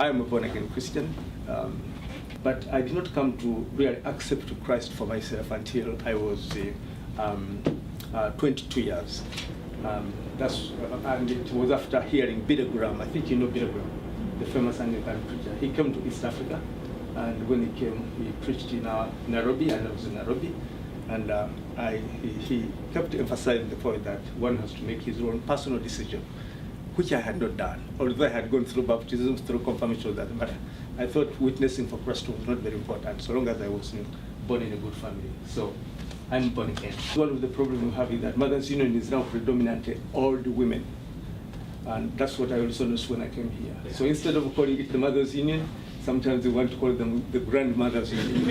I am a born-again Christian, but I did not come to really accept Christ for myself until I was 22 years. And it was after hearing Billy Graham. I think you know Billy Graham, the famous Anglican preacher. He came to East Africa, and when he came, he preached in Nairobi, and I was in Nairobi. And he kept emphasizing the point that one has to make his own personal decision, which I had not done. Although I had gone through baptism, through confirmation, that matter. I thought witnessing for Christ was not very important, so long as I was born in a good family. So I'm born again. One of the problems we have is that Mothers Union is now predominantly old women. And that's what I also noticed when I came here. Yeah. So instead of calling it the Mothers Union, sometimes they want to call them the Grandmothers Union.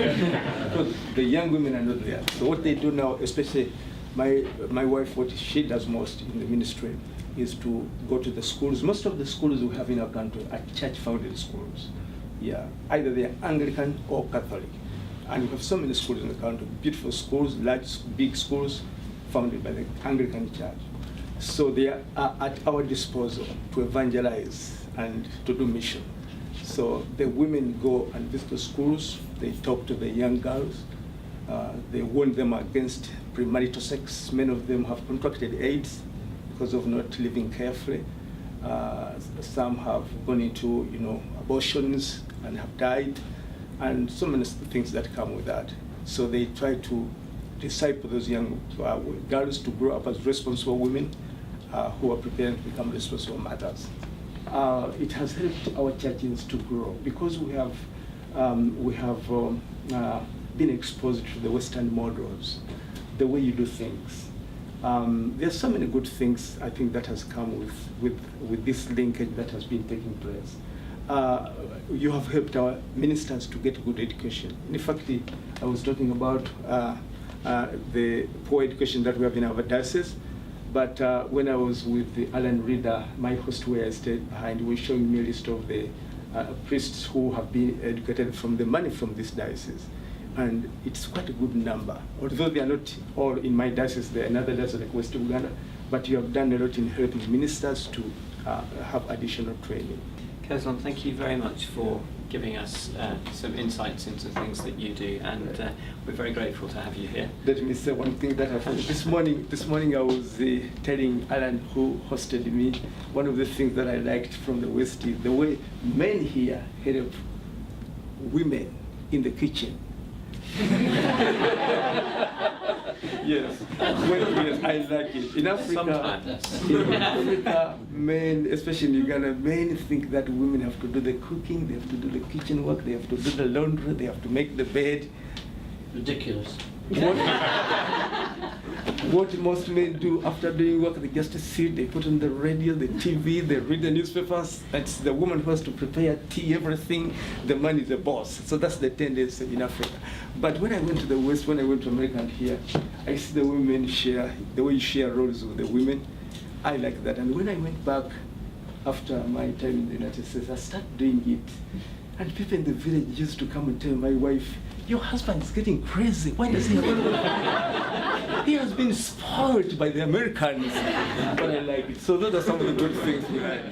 Because the young women are not there. So what they do now, especially my wife, what she does most in the ministry is to go to the schools. Most of the schools we have in our country are church-founded schools. Yeah, either they are Anglican or Catholic. And we have so many schools in the country, beautiful schools, large, big schools founded by the Anglican Church. So they are at our disposal to evangelize and to do mission. So the women go and visit the schools, they talk to the young girls, they warn them against premarital sex. Many of them have contracted AIDS because of not living carefully. Some have gone into abortions and have died, and so many things that come with that. So they try to disciple those young girls to grow up as responsible women who are preparing to become responsible mothers. It has helped our churches to grow because we have been exposed to the Western models, the way you do things. There's so many good things I think that has come with this linkage that has been taking place. You have helped our ministers to get good education. In fact, I was talking about the poor education that we have in our diocese, but when I was with the Alan Reader, my host where I stayed behind, was showing me a list of the priests who have been educated from the money from this diocese. And it's quite a good number. Although they are not all in my diocese, there are another diocese like West Uganda, but you have done a lot in helping ministers to have additional training. Keslan, thank you very much for giving us some insights into things that you do, and we're very grateful to have you here. Let me say one thing that happened. This morning I was telling Alan, who hosted me, one of the things that I liked from the West is the way men here help women in the kitchen. Yes, I like it. In Africa, men, especially in Uganda, men think that women have to do the cooking, they have to do the kitchen work, they have to do the laundry, they have to make the bed. Ridiculous. What most men do after doing work, they just sit, they put on the radio, the TV, they read the newspapers. It's the woman who has to prepare tea, everything. The man is the boss. So that's the tendency in Africa. But when I went to the West, when I went to America and here, I see the women share, the way you share roles with the women. I like that. And when I went back after my time in the United States, I started doing it. And people in the village used to come and tell my wife, your husband is getting crazy. Why does he have He has been spoiled by the Americans. But I like it. So those are some of the good things we had.